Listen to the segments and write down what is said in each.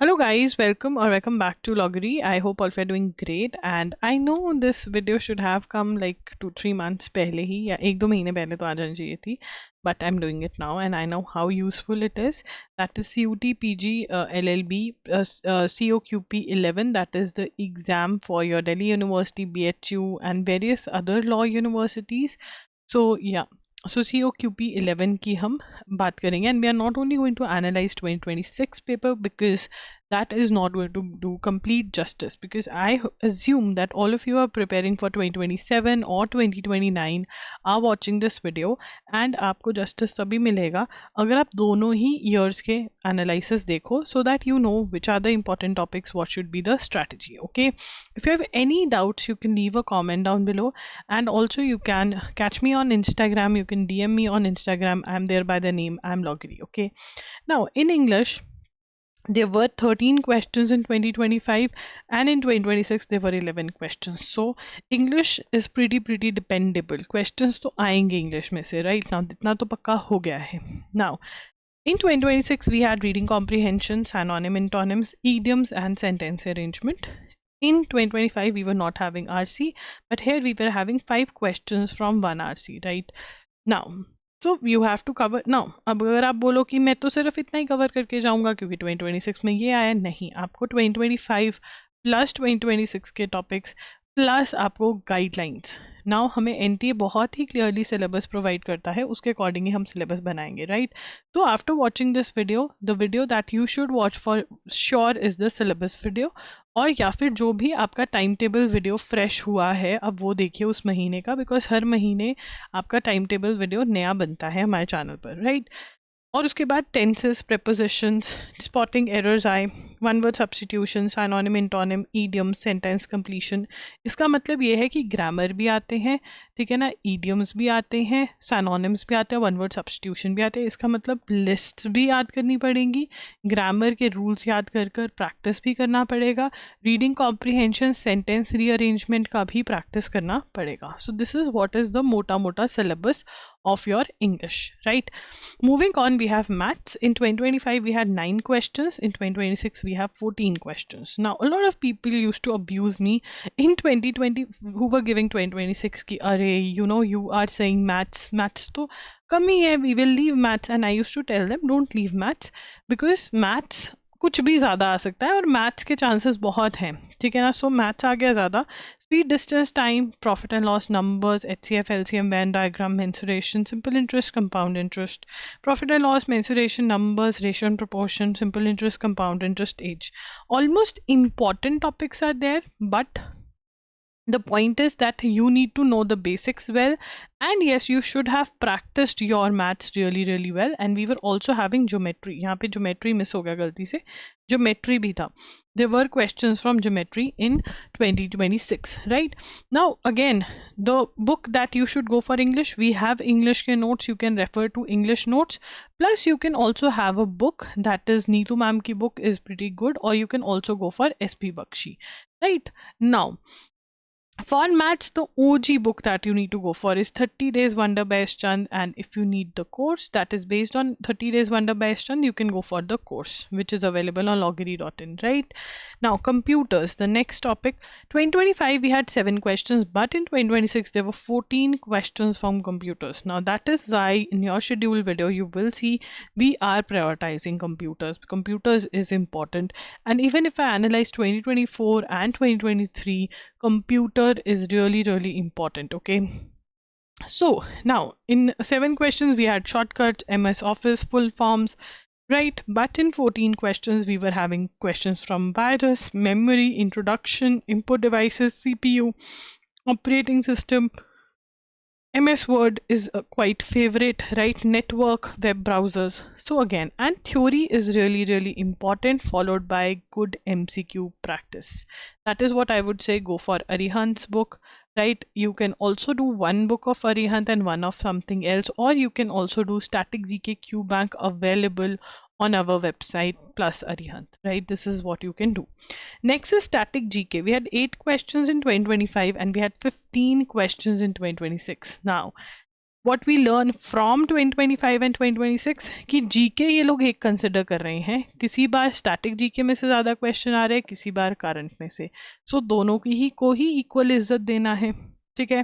Hello guys, welcome back to Loggery. I hope all of you are doing great and I know this video should have come like 2-3 months पहले ही या 1-2 महीने पहले तो आ जानी चाहिए थी, but I'm doing it now and I know how useful it is. That is CUT PG LLB COQP 11, that is the exam for your Delhi University, BHU and various other law universities. So yeah, so COQP 11 की हम बात करेंगे and we are not only going to analyze 2026 paper because that is not going to do complete justice, because I assume that all of you are preparing for 2027 or 2029 are watching this video and आपको justice तभी मिलेगा अगर आप दोनों ही years के analysis देखो, so that you know which are the important topics, what should be the strategy. Okay, if you have any doubts you can leave a comment down below, and also you can catch me on Instagram, you can DM me on Instagram. I'm there by the name I'm Loggery. Okay, now in English there were 13 questions in 2025 and in 2026 there were 11 questions. So English is pretty dependable. Questions तो आएंगे English में से, right? Now इतना तो पक्का हो गया है. Now in 2026 we had reading comprehension, synonym, antonyms, idioms and sentence arrangement. In 2025 we were not having RC, but here we were having 5 questions from 1 RC, right? Now so you have to cover. now अब अगर आप बोलो कि मैं तो सिर्फ इतना ही cover करके जाऊंगा क्योंकि 2026 में ये आया, नहीं, आपको 2025 प्लस 2026 के टॉपिक्स प्लस आपको गाइडलाइंस. नाउ हमें एनटीए बहुत ही क्लियरली सिलेबस प्रोवाइड करता है, उसके अकॉर्डिंग ही हम सिलेबस बनाएंगे, राइट? तो after watching this video, the video that you should watch for sure is the syllabus video, और या फिर जो भी आपका टाइम टेबल वीडियो फ्रेश हुआ है अब वो देखिए उस महीने का, बिकॉज हर महीने आपका टाइम टेबल वीडियो नया बनता है हमारे चैनल पर, राइट? और उसके बाद टेंसेस, प्रेपोजिशंस, स्पॉटिंग एरर्स आए, one word substitution, synonym, antonym, idiom, sentence completion. इसका मतलब ये है कि ग्रामर भी आते हैं, ठीक है ना, ईडियम्स भी आते हैं, सिनोनिम्स भी आते हैं, वन वर्ड सब्स्टिट्यूशन भी आते हैं. इसका मतलब लिस्ट्स भी याद करनी पड़ेंगी, ग्रामर के रूल्स याद कर कर प्रैक्टिस भी करना पड़ेगा, रीडिंग कॉम्प्रीहेंशन, सेंटेंस रीअरेंजमेंट का भी प्रैक्टिस करना पड़ेगा. So this is what is the मोटा syllabus of your English, right? Moving on, we have maths. In 2025 we had 9 questions, in 2026 we have 14 questions. Now a lot of people used to abuse me in 2020 who were giving 2026 ki array, you know, you are saying maths to kami hai, we will leave maths. And I used to tell them don't leave maths, because maths कुछ भी ज़्यादा आ सकता है और maths के chances बहुत हैं, ठीक है ना. सो मैथ्स आ गया ज़्यादा. Speed, distance, time, profit and loss, numbers, HCF, LCM, Venn diagram, mensuration, simple interest, compound interest, profit and loss, mensuration, numbers, ratio and proportion, simple interest, compound interest, age. Almost important topics are there, but the point is that you need to know the basics well, and yes, you should have practiced your maths really well. And we were also having geometry. यहाँ पे geometry miss हो गया गलती से, geometry भी था. There were questions from geometry in 2026, right? Now again, the book that you should go for English, we have English के notes, you can refer to English notes, plus you can also have a book, that is Neetu ma'am की book is pretty good, or you can also go for SP Bakshi, right? Now for maths, the OG book that you need to go for is 30 Days Wonder by S. Chand, and if you need the course that is based on 30 Days Wonder by S. Chand, you can go for the course which is available on loggery.in, right? Now, computers, the next topic. 2025 we had 7 questions, but in 2026 there were 14 questions from computers. Now, that is why in your schedule video you will see we are prioritizing computers. Computers is important, and even if I analyze 2024 and 2023, computer is really important. Okay, so now in 7 questions we had shortcuts, MS Office, full forms, right? But in 14 questions we were having questions from virus, memory, introduction, input devices, CPU, operating system, MS Word is a quite favorite, right? Network, web browsers. So again, and theory is really important, followed by good MCQ practice. That is what I would say. Go for Arihant's book, right? You can also do one book of Arihant and one of something else, or you can also do Static GK Q Bank, available on our website, plus Arihant, right? This is what you can do. Next is Static GK. We had 8 questions in 2025 and we had 15 questions in 2026. Now, what we learn from 2025 and 2026 कि GK ये लोग एक consider कर रहे हैं, किसी बार static GK में से ज़्यादा क्वेश्चन आ रहे हैं, किसी बार करंट में से, सो दोनों की ही को ही इक्वल इज्जत देना है, ठीक है।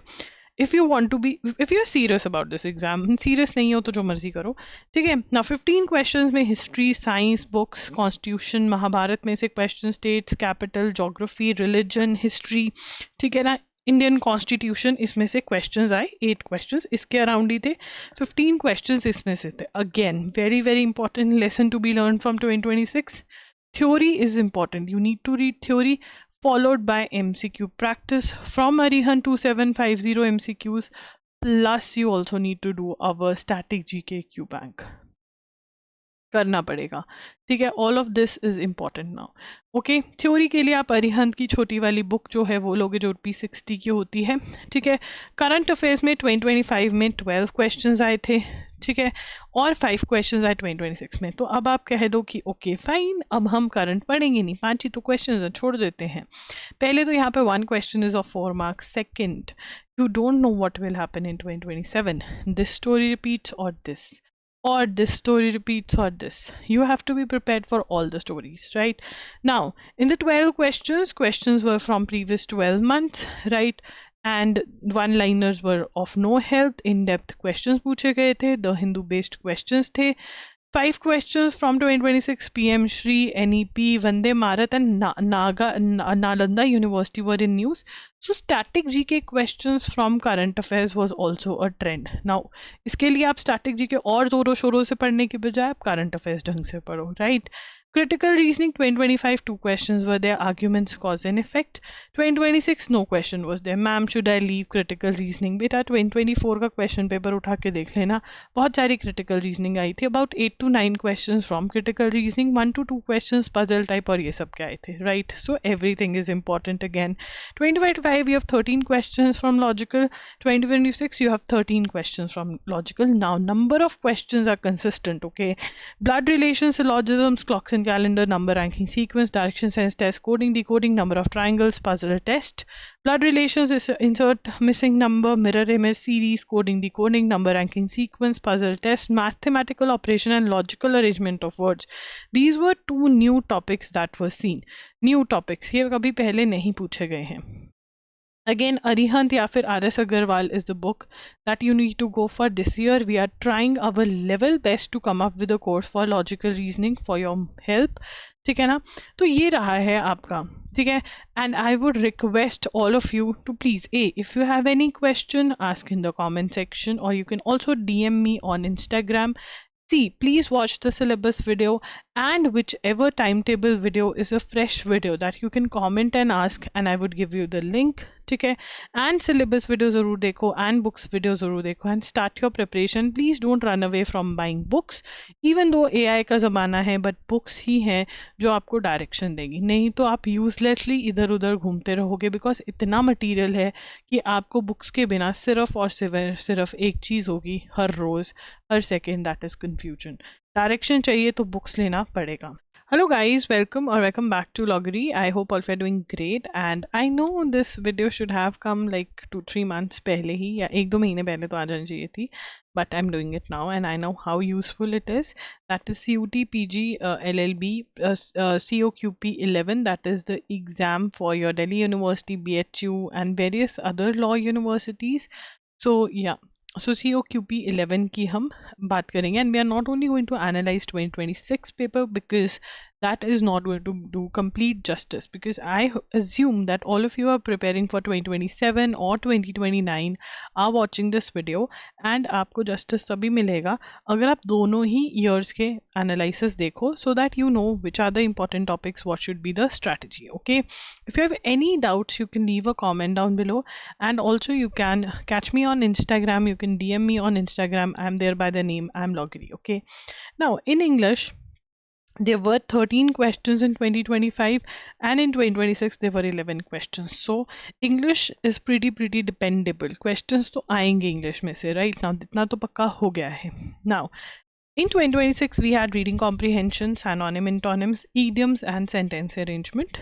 If you want to be, if you are serious about this exam, serious नहीं हो तो जो मर्जी करो, ठीक है ना। 15 क्वेश्चन में history, science, books, constitution, Mahabharata में से question, states, capital, geography, religion, history, ठीक है ना, इंडियन कॉन्स्टिट्यूशन, इसमें से क्वेश्चंस आए 8 क्वेश्चंस इसके अराउंड ही थे, 15 क्वेश्चंस इसमें से थे। Again very very important lesson to be learn from 2026। Theory is important. You need to read theory followed by MCQ practice from Arihan 2750 MCQs. Plus, you also need to do our static GK Q bank. करना पड़ेगा, ठीक है। All of this is important now, okay. Theory के लिए आप अरिहंत की छोटी वाली बुक जो है वो लोगे, जो P60 की होती है, ठीक है। करंट अफेयर्स में 2025 में 12 क्वेश्चंस आए थे, ठीक है, और 5 क्वेश्चंस आए 2026 में। तो अब आप कह दो कि ओके फाइन, अब हम करंट पढ़ेंगे नहीं, 5 ही तो क्वेश्चन छोड़ देते हैं। पहले तो यहाँ पे 1 question is of 4 marks. Second, you don't know what will happen in 2027. This story repeats or this, or this story repeats or this. You have to be prepared for all the stories, right? Now, in the 12 questions were from previous 12 months, right? And one liners were of no help. In-depth questions पूछे गए थे, the Hindu based questions थे। 5 questions from 2026 PM Shri, NEP, Vande Bharat and Nalanda University were in news. So static GK questions from current affairs was also a trend. Now, इसके लिए आप static GK और जोरों शोरों से पढ़ने के बजाय आप current affairs ढंग से पढ़ो, right? Critical reasoning 2025 2 questions were there, arguments, cause and effect. 2026 no question was there. Ma'am, should I leave critical reasoning? बेटा 2024 का question paper उठा के देख लेना, बहुत सारी critical reasoning आई थी, about 8 to 9 questions from critical reasoning, 1 to 2 questions puzzle type और ये सब के आए थे, right? So everything is important again. 2025 you have 13 questions from logical, 2026 you have 13 questions from logical. Now number of questions are consistent, okay? Blood relations, syllogisms, clocks and calendar, number ranking sequence, direction sense test, coding decoding, number of triangles, puzzle test. Blood relations is insert missing number, mirror image, series, coding decoding, number ranking sequence, puzzle test, mathematical operation and logical arrangement of words. These were 2 new topics that were seen. New topics, ये कभी पहले नहीं पूछे गए हैं। Again, Arihant या फिर RS Agarwal is the book that you need to go for this year. We are trying our level best to come up with a course for logical reasoning for your help. ठीक है ना, तो ये रहा है आपका, ठीक है। And I would request all of you to please, if you have any question, ask in the comment section, or you can also DM me on Instagram. See, please watch the syllabus video, and whichever timetable video is a fresh video that you can comment and ask, and I would give you the link, ठीक है। And syllabus video ज़रूर देखो, and books video ज़रूर देखो, and start your preparation. Please don't run away from buying books, even though AI का ज़माना है, but books ही हैं जो आपको डायरेक्शन देगी, नहीं तो आप यूजलेसली इधर उधर घूमते रहोगे, बिकॉज इतना मटीरियल है कि आपको बुक्स के बिना सिर्फ और सिर्फ एक चीज़ होगी हर रोज़, हर second, that is confusion. Direction चाहिए तो बुक्स लेना पड़ेगा। Hello guys, welcome back to Loggery. I hope all of you are doing great, and I know this video should have come like 2-3 months पहले ही, या 1-2 महीने पहले तो आ जानी चाहिए थी, but I'm doing it now and I know how useful it is. That is CUT PG LLB COQP 11, that is the exam for your Delhi University, BHU and various other law universities. So yeah, so COQP 11 की हम बात करेंगे, and we are not only going to analyze 2026 paper because that is not going to do complete justice, because I assume that all of you are preparing for 2027 or 2029 are watching this video, and आपको justice तभी मिलेगा अगर आप दोनों ही years के analysis देखो, so that you know which are the important topics, what should be the strategy, okay? If you have any doubts, you can leave a comment down below, and also you can catch me on Instagram, you can DM me on Instagram. I'm there by the name I'm Loggery, okay? Now in English there were 13 questions in 2025, and in 2026 there were 11 questions. So English is pretty dependable. Questions तो आएंगे English में से, right? Now इतना तो पक्का हो गया है। Now in 2026 we had reading comprehension, synonym, antonyms, idioms and sentence arrangement.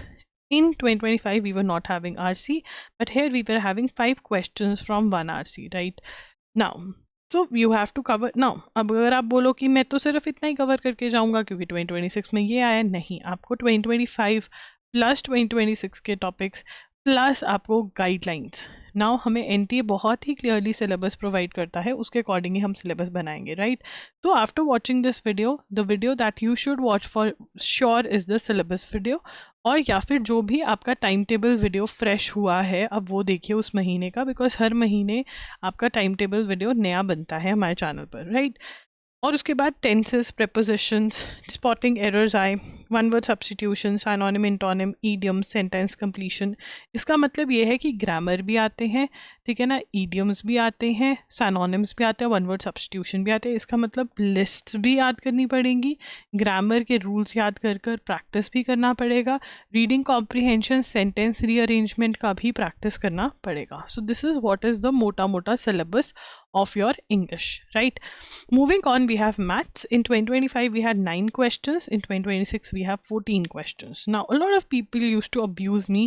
In 2025 we were not having RC, but here we were having 5 questions from 1 RC, right? Now so you have to cover now. अब अगर आप बोलो कि मैं तो सिर्फ इतना ही cover करके जाऊंगा क्योंकि 2026 में ये आया, नहीं, आपको 2025 प्लस 2026 के टॉपिक्स प्लस आपको गाइडलाइंस। नाउ हमें एनटीए बहुत ही क्लियरली सिलेबस प्रोवाइड करता है, उसके अकॉर्डिंग ही हम सिलेबस बनाएंगे, राइट? तो after watching this video, the video that you should watch for sure is the syllabus video, और या फिर जो भी आपका टाइम टेबल वीडियो फ्रेश हुआ है अब वो देखिए उस महीने का, बिकॉज हर महीने आपका टाइम टेबल वीडियो नया बनता है हमारे चैनल पर, राइट? और उसके बाद टेंसेस, प्रेपोजिशंस, स्पॉटिंग एरर्स आए, one word substitution, synonym, antonym, idiom, sentence completion. इसका मतलब ये है कि ग्रामर भी आते हैं, ठीक है ना, ईडियम्स भी आते हैं, साइनोनिम्स भी आते हैं, वन वर्ड सब्स्टिट्यूशन भी आते हैं। इसका मतलब लिस्ट्स भी याद करनी पड़ेंगी, ग्रामर के रूल्स याद कर कर प्रैक्टिस भी करना पड़ेगा, रीडिंग कॉम्प्रिहेंशन, सेंटेंस रीअरेंजमेंट का भी प्रैक्टिस करना पड़ेगा। So this is what is the मोटा मोटा syllabus of your English, right? Moving on, we have maths. In 2025 we had 9 questions, in 2026 we have 14 questions. Now a lot of people used to abuse me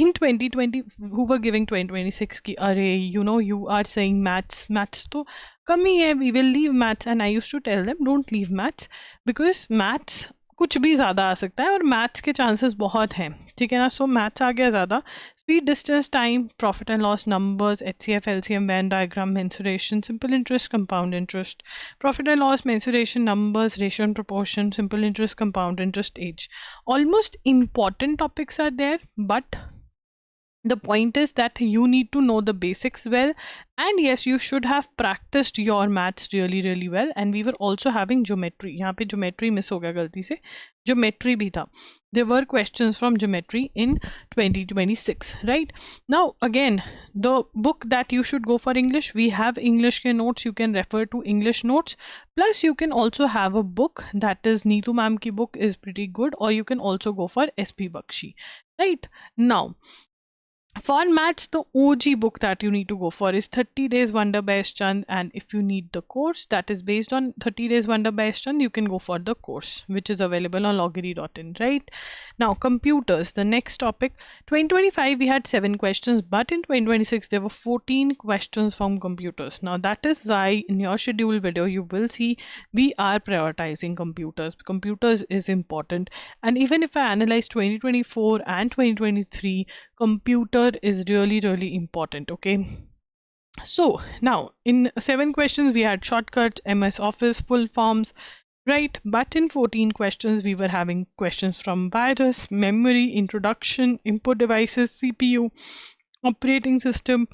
in 2020 who were giving 2026 ki array, you know, you are saying maths to kam hi hai, we will leave maths. And I used to tell them don't leave maths, because maths कुछ भी ज़्यादा आ सकता है और maths के chances बहुत हैं, ठीक है ना? सो मैथ्स आ गया ज़्यादा, speed, distance, time, profit and loss, numbers, HCF, LCM, Venn diagram, mensuration, simple interest, compound interest, profit and loss, mensuration, numbers, ratio and proportion, simple interest, compound interest, age. Almost important topics are there, but the point is that you need to know the basics well, and yes, you should have practiced your maths really well. And we were also having geometry. यहाँ पे geometry miss हो गया गलती से, geometry भी था. There were questions from geometry in 2026, right? Now again, the book that you should go for English, we have English के notes, you can refer to English notes, plus you can also have a book that is Neetu ma'am की book is pretty good, or you can also go for SP Bakshi, right? Now for maths, the OG book that you need to go for is 30 Days Wonder by S. Chand. And if you need the course that is based on 30 Days Wonder by S. Chand, you can go for the course, which is available on loggery.in, right? Now, computers, the next topic. 2025, we had 7 questions, but in 2026, there were 14 questions from computers. Now, that is why in your schedule video, you will see we are prioritizing computers. Computers is important. And even if I analyze 2024 and 2023, computer is really important, okay? So now in 7 questions we had shortcuts, MS Office, full forms, right? But in 14 questions we were having questions from virus, memory, introduction, input devices, CPU, operating system,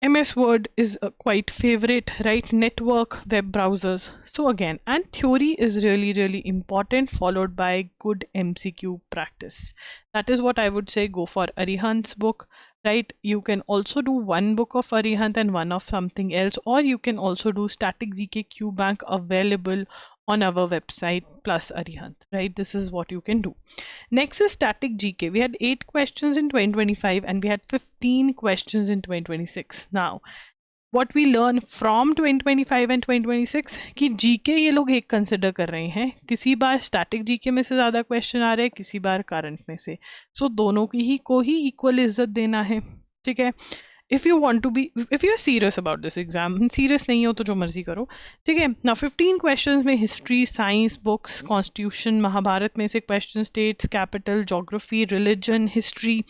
MS Word is a quite favorite, right? Network, web browsers. So again, and theory is really important, followed by good MCQ practice. That is what I would say. Go for Arihant's book, right? You can also do one book of Arihant and one of something else, or you can also do Static GK Q Bank, available on our website, plus Arihant, right? This is what you can do. Next is static GK. We had 8 questions in 2025 and we had 15 questions in 2026. Now, what we learn from 2025 and 2026 कि GK ये लोग एक consider कर रहे हैं, किसी बार static GK में से ज़्यादा क्वेश्चन आ रहे हैं, किसी बार करंट में से. सो दोनों की ही को ही इक्वल इज्जत देना है, ठीक है? if you want to be, if you're serious about this exam, serious नहीं हो तो जो मर्जी करो, ठीक है? Now 15 questions में history, science, books, constitution, Mahabharat में से question, states, capital, geography, religion, history,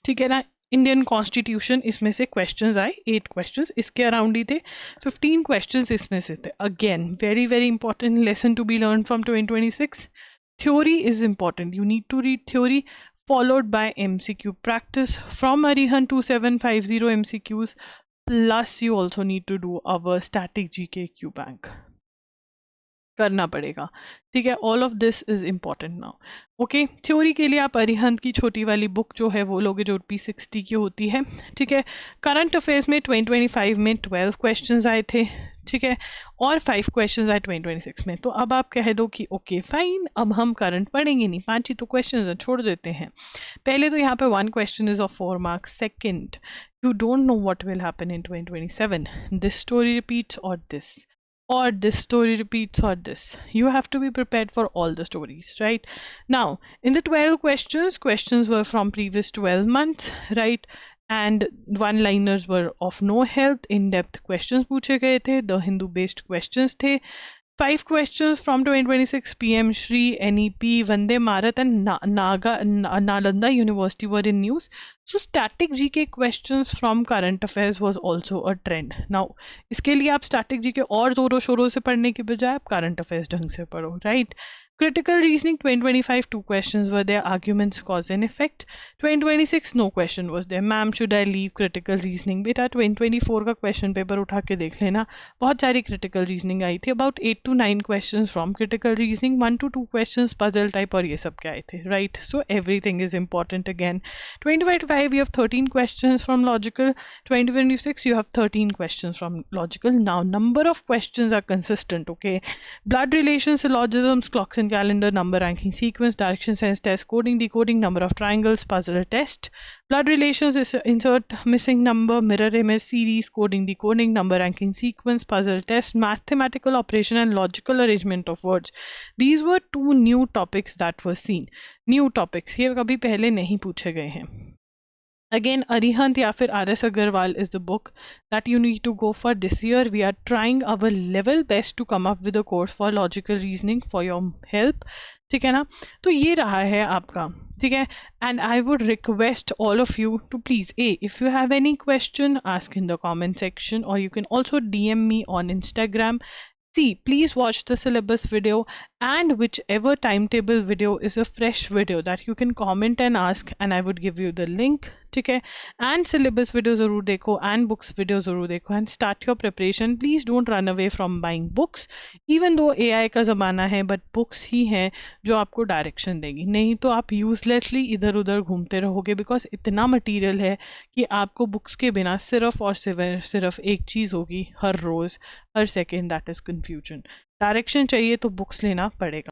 ठीक है ना, इंडियन कॉन्स्टिट्यूशन, इसमें से क्वेश्चंस आए 8 क्वेश्चंस इसके अराउंड ही थे, 15 क्वेश्चंस इसमें से थे. Again very important lesson to be learn from 2026. Theory is important. You need to read theory, followed by MCQ practice from Arihant 2750 MCQs, plus you also need to do our static GK Q Bank. करना पड़ेगा, ठीक है? All of this is important now, okay? Theory के लिए आप अरिहंत की छोटी वाली बुक जो है वो लोगे, जो P60 की होती है, ठीक है? करंट अफेयर्स में 2025 में 12 क्वेश्चंस आए थे, ठीक है? और 5 क्वेश्चंस आए 2026 में. तो अब आप कह दो कि ओके फाइन, अब हम करंट पढ़ेंगे नहीं, 5 ही तो क्वेश्चन छोड़ देते हैं. पहले तो यहाँ पे 1 question is of 4 marks. Second, you don't know what will happen in 2027. This story repeats or this, or this story repeats or this. You have to be prepared for all the stories, right? Now, in the 12 questions were from previous 12 months, right? and one-liners were of no help. In-depth questions पूछे गए थे, The Hindu-based questions थे. 5 questions from 2026 PM Shri, NEP, Vande Bharat and Nalanda University were in news. So static GK questions from current affairs was also a trend. Now इसके लिए आप static GK और जोरों शोरों से पढ़ने के बजाय आप current affairs ढंग से पढ़ो, right? Critical reasoning 2025 2 questions were there, arguments, cause and effect. 2026 no question was there. Ma'am, should I leave critical reasoning? बेटा 2024 का question paper उठा के देख लेना, बहुत सारी critical reasoning आई थी. About 8 to 9 questions from critical reasoning, 1 to 2 questions puzzle type और ये सब के आए थे, right? So everything is important again. 2025 you have 13 questions from logical. 2026 you have 13 questions from logical. Now number of questions are consistent, okay? Blood relations, syllogisms, clocks and calendar, number ranking sequence, direction sense test, coding, decoding, number of triangles, puzzle test. Blood relations is insert missing number, mirror image, series, coding, decoding, number ranking sequence, puzzle test, mathematical operation and logical arrangement of words. These were 2 new topics that were seen. New topics, ये कभी पहले नहीं पूछे गए हैं. Again, Arihant या फिर R.S. Agarwal is the book that you need to go for this year. We are trying our level best to come up with a course for logical reasoning for your help. ठीक है ना, तो ये रहा है आपका, ठीक है. And I would request all of you to please, if you have any question, ask in the comment section, or you can also DM me on Instagram. See, please watch the syllabus video, and whichever timetable video is a fresh video that you can comment and ask, and I would give you the link. ठीक है, and syllabus video ज़रूर देखो, and books video ज़रूर देखो, and start your preparation. Please don't run away from buying books, even though AI का ज़माना है, but books ही हैं जो आपको डायरेक्शन देगी. नहीं तो आप यूजलेसली इधर उधर घूमते रहोगे, बिकॉज इतना मटीरियल है कि आपको बुक्स के बिना सिर्फ और सिर्फ एक चीज़ होगी हर रोज़ हर second, that is confusion. Direction चाहिए तो बुक्स लेना पड़ेगा.